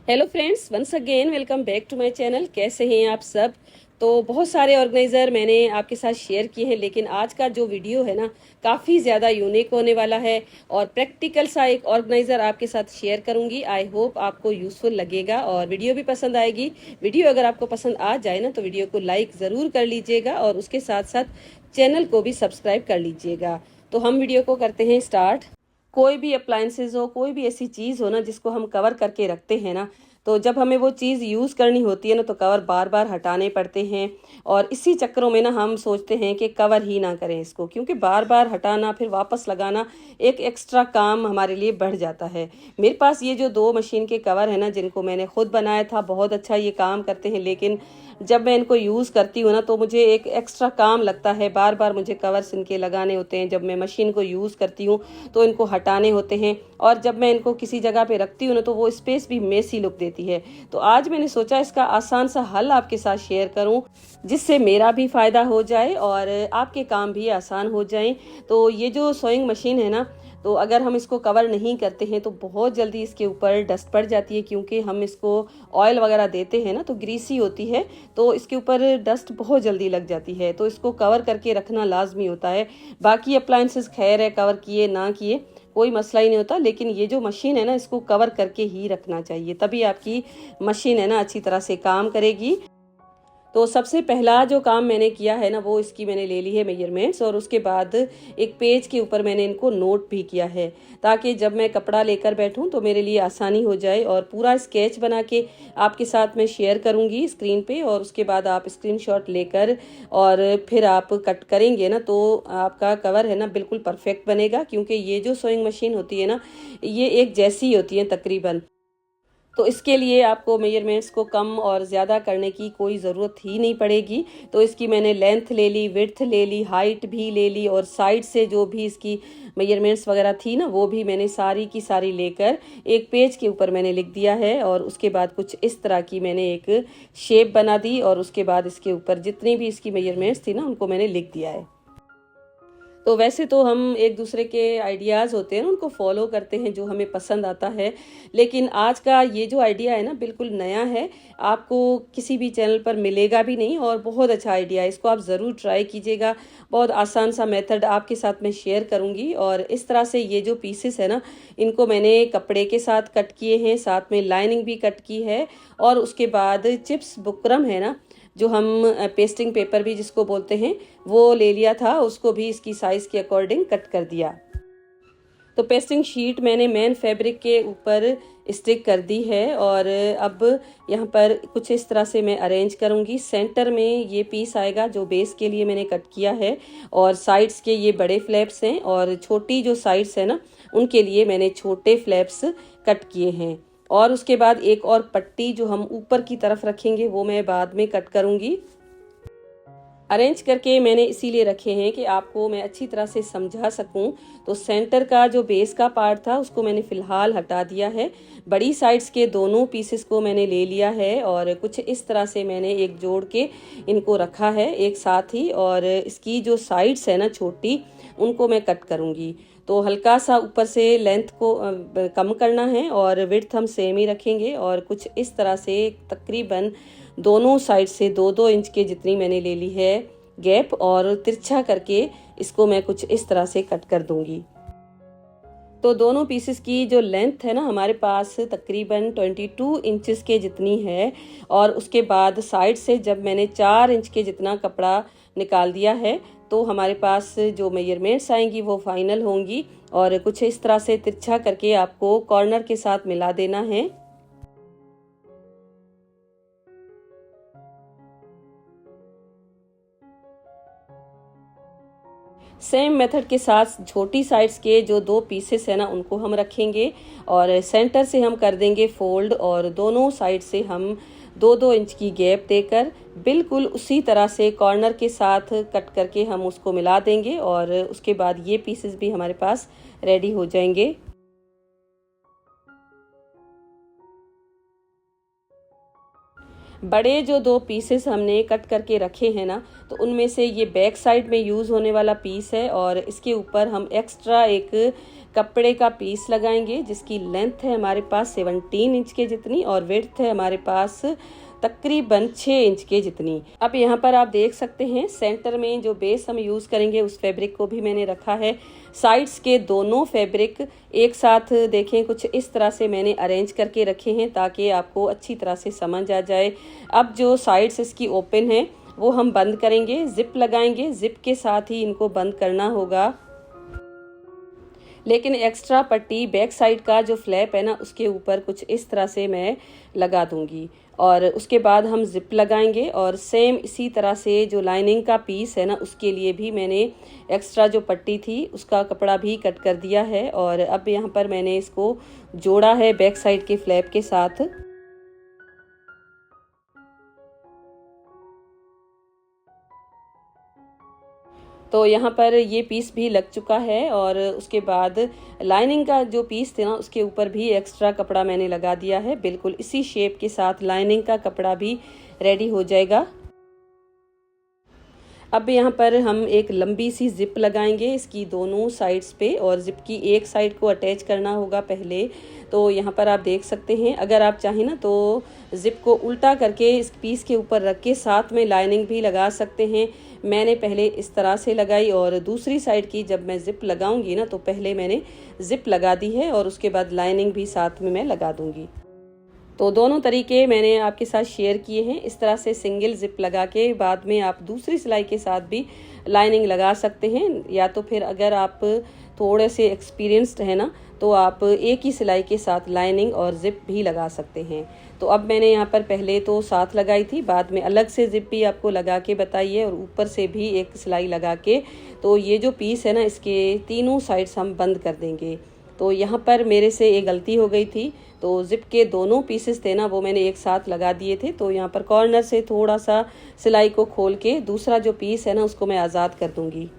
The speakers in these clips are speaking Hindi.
Hello friends, once again welcome back to my channel. कैसे हैं आप सब। तो बहुत सारे ऑर्गेनाइज़र मैंने आपके साथ शेयर किए हैं, लेकिन आज का जो वीडियो है ना, काफ़ी ज़्यादा यूनिक होने वाला है और प्रैक्टिकल सा एक ऑर्गेनाइज़र आपके साथ शेयर करूंगी। आई होप आपको यूज़फुल लगेगा और वीडियो भी पसंद आएगी। वीडियो अगर आपको पसंद आ जाए ना, तो वीडियो को लाइक ज़रूर कर लीजिएगा और उसके साथ साथ चैनल को भी सब्सक्राइब कर लीजिएगा। तो हम वीडियो को करते हैं स्टार्ट। कोई भी अप्लायंसेज हो, कोई भी ऐसी चीज़ हो ना जिसको हम कवर करके रखते हैं ना, तो जब हमें वो चीज़ यूज़ करनी होती है ना, तो कवर बार बार हटाने पड़ते हैं। और इसी चक्करों में ना हम सोचते हैं कि कवर ही ना करें इसको, क्योंकि बार बार हटाना फिर वापस लगाना एक एक्स्ट्रा काम हमारे लिए बढ़ जाता है। मेरे पास ये जो दो मशीन के कवर है ना, जिनको मैंने खुद बनाया था, बहुत अच्छा ये काम करते हैं, लेकिन जब मैं इनको यूज़ करती हूँ ना, तो मुझे एक एक्स्ट्रा काम लगता है। बार बार मुझे कवर्स इनके लगाने होते हैं। जब मैं मशीन को यूज़ करती हूँ तो इनको हटाने होते हैं, और जब मैं इनको किसी जगह पे रखती हूँ ना, तो वो स्पेस भी मेसी लुक देती है। तो आज मैंने सोचा इसका आसान सा हल आपके साथ शेयर करूँ, जिससे मेरा भी फ़ायदा हो जाए और आपके काम भी आसान हो जाएं। तो ये जो सोइंग मशीन है ना, तो अगर हम इसको कवर नहीं करते हैं तो बहुत जल्दी इसके ऊपर डस्ट पड़ जाती है, क्योंकि हम इसको ऑयल वगैरह देते हैं ना, तो ग्रीसी होती है, तो इसके ऊपर डस्ट बहुत जल्दी लग जाती है। तो इसको कवर करके रखना लाजमी होता है। बाकी अप्लायंसेस खैर है, कवर किए ना किए कोई मसला ही नहीं होता, लेकिन ये जो मशीन है ना, इसको कवर करके ही रखना चाहिए, तभी आपकी मशीन है ना अच्छी तरह से काम करेगी। तो सबसे पहला जो काम मैंने किया है ना, वो इसकी मैंने ले ली है मेजरमेंट्स, और उसके बाद एक पेज के ऊपर मैंने इनको नोट भी किया है, ताकि जब मैं कपड़ा लेकर बैठूं तो मेरे लिए आसानी हो जाए। और पूरा स्केच बना के आपके साथ मैं शेयर करूंगी स्क्रीन पे, और उसके बाद आप स्क्रीनशॉट लेकर और फिर आप कट करेंगे ना, तो आपका कवर है ना बिल्कुल परफेक्ट बनेगा। क्योंकि ये जो सोइंग मशीन होती है ना, ये एक जैसी होती है तकरीबन। तो इसके लिए आपको मेजरमेंट्स को कम और ज़्यादा करने की कोई ज़रूरत ही नहीं पड़ेगी। तो इसकी मैंने लेंथ ले ली, विड्थ ले ली, हाइट भी ले ली, और साइड से जो भी इसकी मेजरमेंट्स वगैरह थी ना, वो भी मैंने सारी की सारी लेकर एक पेज के ऊपर मैंने लिख दिया है। और उसके बाद कुछ इस तरह की मैंने एक शेप बना दी, और उसके बाद इसके ऊपर जितनी भी इसकी मेजरमेंट्स थी ना, उनको मैंने लिख दिया है। तो वैसे तो हम एक दूसरे के आइडियाज़ होते हैं उनको फॉलो करते हैं जो हमें पसंद आता है, लेकिन आज का ये जो आइडिया है ना, बिल्कुल नया है। आपको किसी भी चैनल पर मिलेगा भी नहीं, और बहुत अच्छा आइडिया है। इसको आप ज़रूर ट्राई कीजिएगा। बहुत आसान सा मेथड आपके साथ मैं शेयर करूँगी। और इस तरह से ये जो पीसेस है ना, इनको मैंने कपड़े के साथ कट किए हैं, साथ में लाइनिंग भी कट की है। और उसके बाद चिप्स बुकरम है ना, जो हम पेस्टिंग पेपर भी जिसको बोलते हैं, वो ले लिया था, उसको भी इसकी साइज़ के अकॉर्डिंग कट कर दिया। तो पेस्टिंग शीट मैंने मेन फैब्रिक के ऊपर स्टिक कर दी है। और अब यहाँ पर कुछ इस तरह से मैं अरेंज करूँगी। सेंटर में ये पीस आएगा जो बेस के लिए मैंने कट किया है, और साइड्स के ये बड़े फ्लैप्स हैं, और छोटी जो साइड्स है ना, उनके लिए मैंने छोटे फ्लैप्स कट किए हैं। और उसके बाद एक और पट्टी जो हम ऊपर की तरफ रखेंगे, वो मैं बाद में कट करूँगी। अरेंज करके मैंने इसीलिए रखे हैं कि आपको मैं अच्छी तरह से समझा सकूं। तो सेंटर का जो बेस का पार्ट था, उसको मैंने फ़िलहाल हटा दिया है। बड़ी साइड्स के दोनों पीसेस को मैंने ले लिया है, और कुछ इस तरह से मैंने एक जोड़ के इनको रखा है एक साथ ही। और इसकी जो साइड्स है ना छोटी, उनको मैं कट करूँगी। तो हल्का सा ऊपर से लेंथ को कम करना है, और विड्थ हम सेम ही रखेंगे। और कुछ इस तरह से तकरीबन दोनों साइड से 2-2 इंच के जितनी मैंने ले ली है गैप, और तिरछा करके इसको मैं कुछ इस तरह से कट कर दूंगी। तो दोनों पीसेस की जो लेंथ है ना, हमारे पास तकरीबन 22 इंचेस के जितनी है। और उसके बाद साइड से जब मैंने 4 इंच के जितना कपड़ा निकाल दिया है, तो हमारे पास जो मेजरमेंट्स आएंगी वो फाइनल होंगी। और कुछ इस तरह से तिरछा करके आपको कॉर्नर के साथ मिला देना है। सेम मेथड के साथ छोटी साइड्स के जो दो पीसेस है ना, उनको हम रखेंगे, और सेंटर से हम कर देंगे फोल्ड, और दोनों साइड से हम 2-2 इंच की गैप देकर बिल्कुल उसी तरह से कॉर्नर के साथ कट करके हम उसको मिला देंगे। और उसके बाद ये पीसेस भी हमारे पास रेडी हो जाएंगे। बड़े जो 2 पीसेस हमने कट करके रखे हैं ना, तो उनमें से ये बैक साइड में यूज़ होने वाला पीस है और इसके ऊपर हम एक्स्ट्रा एक कपड़े का पीस लगाएंगे जिसकी लेंथ है हमारे पास 17 इंच के जितनी और विड्थ है हमारे पास तकरीबन 6 इंच के जितनी। अब यहाँ पर आप देख सकते हैं सेंटर में जो बेस हम यूज़ करेंगे उस फैब्रिक को भी मैंने रखा है। साइड्स के दोनों फैब्रिक एक साथ देखें कुछ इस तरह से मैंने अरेंज करके रखे हैं ताकि आपको अच्छी तरह से समझ आ जाए। अब जो साइड्स इसकी ओपन है वो हम बंद करेंगे, जिप लगाएंगे, जिप के साथ ही इनको बंद करना होगा। लेकिन एक्स्ट्रा पट्टी बैक साइड का जो फ्लैप है ना उसके ऊपर कुछ इस तरह से मैं लगा दूंगी और उसके बाद हम जिप लगाएंगे। और सेम इसी तरह से जो लाइनिंग का पीस है ना उसके लिए भी मैंने एक्स्ट्रा जो पट्टी थी उसका कपड़ा भी कट कर दिया है और अब यहाँ पर मैंने इसको जोड़ा है बैक साइड के फ्लैप के साथ। तो यहाँ पर ये पीस भी लग चुका है और उसके बाद लाइनिंग का जो पीस थे ना उसके ऊपर भी एक्स्ट्रा कपड़ा मैंने लगा दिया है। बिल्कुल इसी शेप के साथ लाइनिंग का कपड़ा भी रेडी हो जाएगा। अब यहाँ पर हम एक लंबी सी जिप लगाएंगे इसकी दोनों साइड्स पे और जिप की एक साइड को अटैच करना होगा पहले। तो यहाँ पर आप देख सकते हैं, अगर आप चाहें ना तो जिप को उल्टा करके इस पीस के ऊपर रख के साथ में लाइनिंग भी लगा सकते हैं। मैंने पहले इस तरह से लगाई और दूसरी साइड की जब मैं जिप लगाऊंगी ना तो पहले मैंने जिप लगा दी है और उसके बाद लाइनिंग भी साथ में मैं लगा दूंगी। तो दोनों तरीके मैंने आपके साथ शेयर किए हैं। इस तरह से सिंगल जिप लगा के बाद में आप दूसरी सिलाई के साथ भी लाइनिंग लगा सकते हैं, या तो फिर अगर आप थोड़े से एक्सपीरियंस्ड है ना तो आप एक ही सिलाई के साथ लाइनिंग और जिप भी लगा सकते हैं। तो अब मैंने यहाँ पर पहले तो साथ लगाई थी, बाद में अलग से जिप भी आपको लगा के बताई है और ऊपर से भी एक सिलाई लगा के। तो ये जो पीस है ना इसके तीनों साइड्स हम बंद कर देंगे। तो यहाँ पर मेरे से एक गलती हो गई थी, तो जिप के दोनों पीसेस थे ना वो मैंने एक साथ लगा दिए थे। तो यहाँ पर कॉर्नर से थोड़ा सा सिलाई को खोल के दूसरा जो पीस है ना उसको मैं आज़ाद कर दूंगी।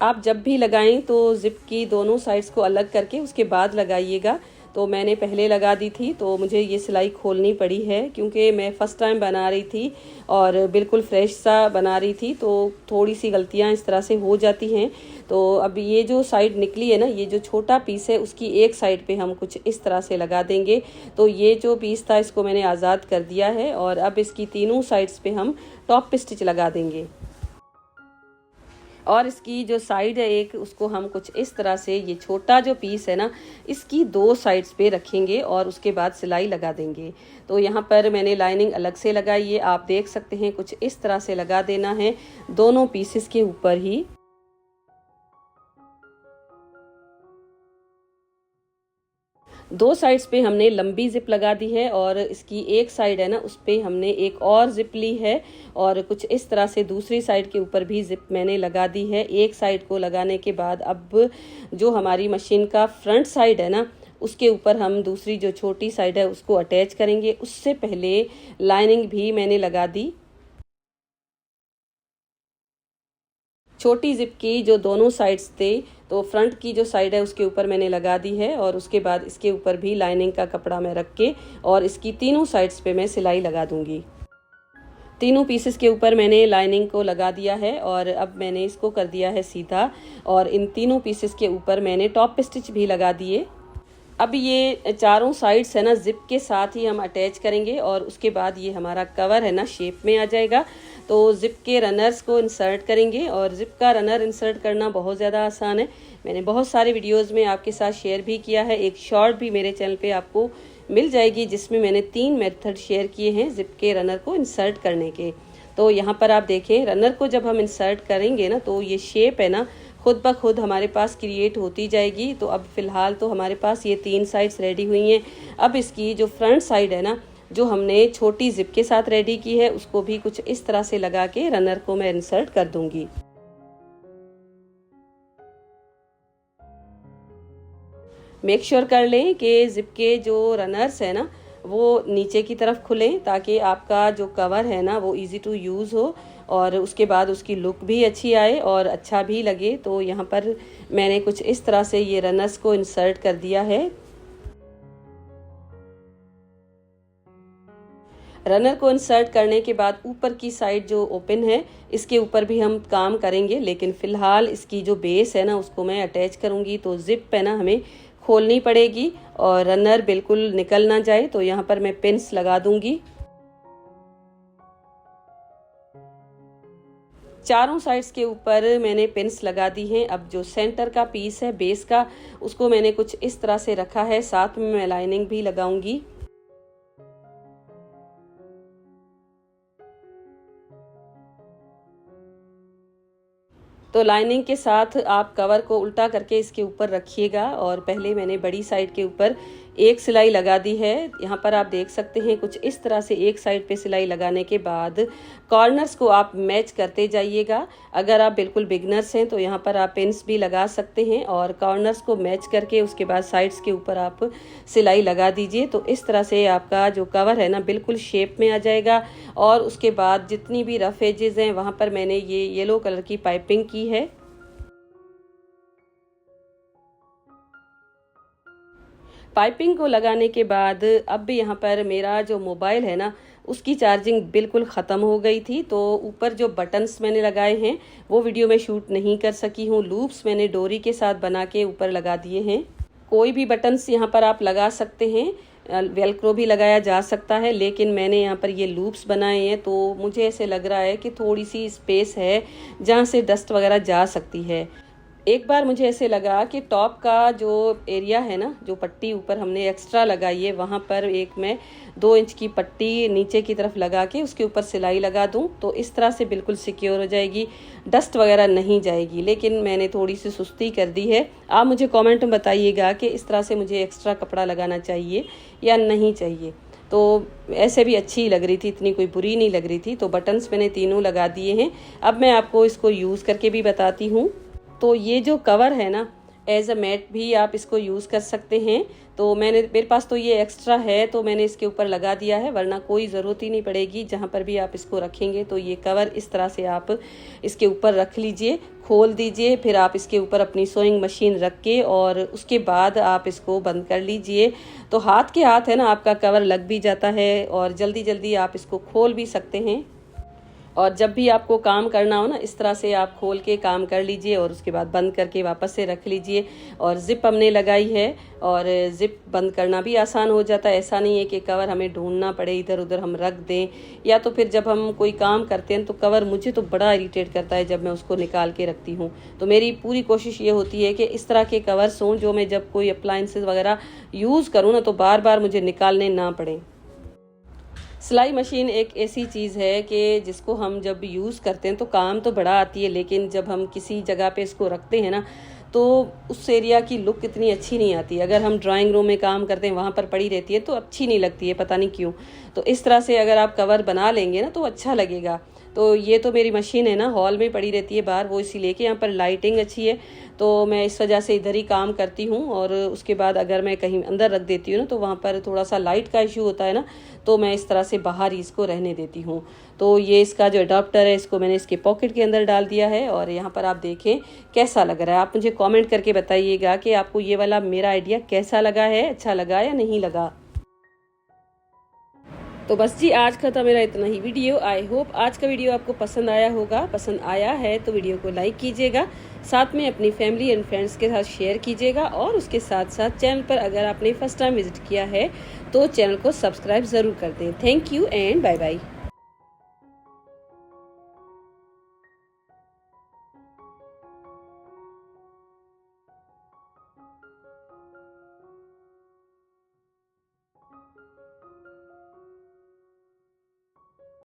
आप जब भी लगाएं तो जिप की दोनों साइड्स को अलग करके उसके बाद लगाइएगा। तो मैंने पहले लगा दी थी तो मुझे ये सिलाई खोलनी पड़ी है क्योंकि मैं फ़र्स्ट टाइम बना रही थी और बिल्कुल फ्रेश सा बना रही थी, तो थोड़ी सी गलतियां इस तरह से हो जाती हैं। तो अब ये जो साइड निकली है ना, ये जो छोटा पीस है उसकी एक साइड पे हम कुछ इस तरह से लगा देंगे। तो ये जो पीस था इसको मैंने आज़ाद कर दिया है और अब इसकी तीनों साइड्स पे हम टॉप स्टिच लगा देंगे। और इसकी जो साइड है एक, उसको हम कुछ इस तरह से, ये छोटा जो पीस है ना इसकी दो साइड्स पे रखेंगे और उसके बाद सिलाई लगा देंगे। तो यहाँ पर मैंने लाइनिंग अलग से लगाई है, आप देख सकते हैं कुछ इस तरह से लगा देना है दोनों पीसेस के ऊपर ही। दो साइड्स पे हमने लंबी जिप लगा दी है और इसकी एक साइड है ना उस पे हमने एक और जिप ली है और कुछ इस तरह से दूसरी साइड के ऊपर भी जिप मैंने लगा दी है। एक साइड को लगाने के बाद अब जो हमारी मशीन का फ्रंट साइड है ना उसके ऊपर हम दूसरी जो छोटी साइड है उसको अटैच करेंगे। उससे पहले लाइनिंग भी मैंने लगा दी। छोटी जिप की जो दोनों साइड्स थे, तो फ्रंट की जो साइड है उसके ऊपर मैंने लगा दी है और उसके बाद इसके ऊपर भी लाइनिंग का कपड़ा मैं रख के और इसकी तीनों साइड्स पे मैं सिलाई लगा दूंगी। तीनों पीसेस के ऊपर मैंने लाइनिंग को लगा दिया है और अब मैंने इसको कर दिया है सीधा और इन तीनों पीसेस के ऊपर मैंने टॉप स्टिच भी लगा दिए। अब ये चारों साइड्स है ना जिप के साथ ही हम अटैच करेंगे और उसके बाद ये हमारा कवर है ना शेप में आ जाएगा। तो जिप के रनर्स को इंसर्ट करेंगे और जिप का रनर इंसर्ट करना बहुत ज़्यादा आसान है। मैंने बहुत सारे वीडियोस में आपके साथ शेयर भी किया है, एक शॉर्ट भी मेरे चैनल पे आपको मिल जाएगी जिसमें मैंने 3 मेथड शेयर किए हैं जिप के रनर को इंसर्ट करने के। तो यहाँ पर आप देखें, रनर को जब हम इंसर्ट करेंगे ना तो ये शेप है ना खुद ब खुद हमारे पास क्रिएट होती जाएगी। तो अब फिलहाल तो हमारे पास ये 3 साइड्स रेडी हुई हैं। अब इसकी जो फ्रंट साइड है ना जो हमने छोटी जिप के साथ रेडी की है उसको भी कुछ इस तरह से लगा के रनर को मैं इंसर्ट कर दूंगी। मेक श्योर कर लें कि जिप के जो रनर्स है ना वो नीचे की तरफ खुलें ताकि आपका जो कवर है ना वो इजी टू यूज़ हो और उसके बाद उसकी लुक भी अच्छी आए और अच्छा भी लगे। तो यहाँ पर मैंने कुछ इस तरह से ये रनर्स को इंसर्ट कर दिया है। रनर को इंसर्ट करने के बाद ऊपर की साइड जो ओपन है इसके ऊपर भी हम काम करेंगे, लेकिन फ़िलहाल इसकी जो बेस है ना उसको मैं अटैच करूँगी। तो ज़िप है ना हमें खोलनी पड़ेगी और रनर बिल्कुल निकल ना जाए, तो यहाँ पर मैं पिन्स लगा दूँगी। चारों साइड्स के ऊपर मैंने पिन्स लगा दी हैं। अब जो सेंटर का पीस है बेस का, उसको मैंने कुछ इस तरह से रखा है, साथ में मैं लाइनिंग भी लगाऊंगी। तो लाइनिंग के साथ आप कवर को उल्टा करके इसके ऊपर रखिएगा और पहले मैंने बड़ी साइड के ऊपर एक सिलाई लगा दी है। यहाँ पर आप देख सकते हैं कुछ इस तरह से एक साइड पे सिलाई लगाने के बाद कॉर्नर्स को आप मैच करते जाइएगा। अगर आप बिल्कुल बिगनर्स हैं तो यहाँ पर आप पिन्स भी लगा सकते हैं और कॉर्नर्स को मैच करके उसके बाद साइड्स के ऊपर आप सिलाई लगा दीजिए। तो इस तरह से आपका जो कवर है ना बिल्कुल शेप में आ जाएगा। और उसके बाद जितनी भी रफ एजेस हैं वहाँ पर मैंने ये येलो कलर की पाइपिंग की है। पाइपिंग को लगाने के बाद अब यहाँ पर मेरा जो मोबाइल है ना उसकी चार्जिंग बिल्कुल ख़त्म हो गई थी। तो ऊपर जो बटन्स मैंने लगाए हैं वो वीडियो में शूट नहीं कर सकी हूँ। लूप्स मैंने डोरी के साथ बना के ऊपर लगा दिए हैं। कोई भी बटन्स यहाँ पर आप लगा सकते हैं, वेलक्रो भी लगाया जा सकता है, लेकिन मैंने यहाँ पर ये लूप्स बनाए हैं तो मुझे ऐसे लग रहा है कि थोड़ी सी स्पेस है जहाँ से डस्ट वगैरह जा सकती है। एक बार मुझे ऐसे लगा कि टॉप का जो एरिया है ना, जो पट्टी ऊपर हमने एक्स्ट्रा लगाई है, वहाँ पर एक मैं 2 इंच की पट्टी नीचे की तरफ लगा के उसके ऊपर सिलाई लगा दूँ तो इस तरह से बिल्कुल सिक्योर हो जाएगी, डस्ट वगैरह नहीं जाएगी। लेकिन मैंने थोड़ी सी सुस्ती कर दी है। आप मुझे कमेंट में बताइएगा कि इस तरह से मुझे एक्स्ट्रा कपड़ा लगाना चाहिए या नहीं चाहिए। तो ऐसे भी अच्छी लग रही थी, इतनी कोई बुरी नहीं लग रही थी। तो बटन्स मैंने तीनों लगा दिए हैं। अब मैं आपको इसको यूज़ करके भी बताती हूँ। तो ये जो कवर है ना एज अ मैट भी आप इसको यूज़ कर सकते हैं। तो मेरे पास तो ये एक्स्ट्रा है तो मैंने इसके ऊपर लगा दिया है, वरना कोई ज़रूरत ही नहीं पड़ेगी। जहाँ पर भी आप इसको रखेंगे तो ये कवर इस तरह से आप इसके ऊपर रख लीजिए, खोल दीजिए, फिर आप इसके ऊपर अपनी सोइंग मशीन रख के और उसके बाद आप इसको बंद कर लीजिए। तो हाथ के हाथ है ना आपका कवर लग भी जाता है और जल्दी जल्दी आप इसको खोल भी सकते हैं। और जब भी आपको काम करना हो ना इस तरह से आप खोल के काम कर लीजिए और उसके बाद बंद करके वापस से रख लीजिए। और ज़िप हमने लगाई है और ज़िप बंद करना भी आसान हो जाता है। ऐसा नहीं है कि कवर हमें ढूंढना पड़े, इधर उधर हम रख दें, या तो फिर जब हम कोई काम करते हैं तो कवर मुझे तो बड़ा इरिटेट करता है जब मैं उसको निकाल के रखती हूँ। तो मेरी पूरी कोशिश ये होती है कि इस तरह के कवर्स हों जो मैं जब कोई अप्लायंसेस वगैरह यूज़ करूँ ना तो बार बार मुझे निकालने ना पड़े। सिलाई मशीन एक ऐसी चीज़ है कि जिसको हम जब यूज़ करते हैं तो काम तो बड़ा आती है, लेकिन जब हम किसी जगह पे इसको रखते हैं ना तो उस एरिया की लुक इतनी अच्छी नहीं आती। अगर हम ड्राइंग रूम में काम करते हैं वहाँ पर पड़ी रहती है तो अच्छी नहीं लगती है, पता नहीं क्यों। तो इस तरह से अगर आप कवर बना लेंगे ना तो अच्छा लगेगा। तो ये तो मेरी मशीन है ना हॉल में पड़ी रहती है बाहर, वो इसीलिए कि यहाँ पर लाइटिंग अच्छी है तो मैं इस वजह से इधर ही काम करती हूँ। और उसके बाद अगर मैं कहीं अंदर रख देती हूँ ना तो वहाँ पर थोड़ा सा लाइट का इशू होता है ना, तो मैं इस तरह से बाहर ही इसको रहने देती हूँ। तो ये इसका जो अडॉप्टर है इसको मैंने इसके पॉकेट के अंदर डाल दिया है और यहाँ पर आप देखें कैसा लग रहा है। आप मुझे कमेंट करके बताइएगा कि आपको ये वाला मेरा आइडिया कैसा लगा है, अच्छा लगा या नहीं लगा। तो बस जी आज का था मेरा इतना ही वीडियो। आई होप आज का वीडियो आपको पसंद आया होगा। पसंद आया है तो वीडियो को लाइक कीजिएगा, साथ में अपनी फैमिली एंड फ्रेंड्स के साथ शेयर कीजिएगा और उसके साथ साथ चैनल पर अगर आपने फर्स्ट टाइम विजिट किया है तो चैनल को सब्सक्राइब ज़रूर कर दें। Thank you and bye bye.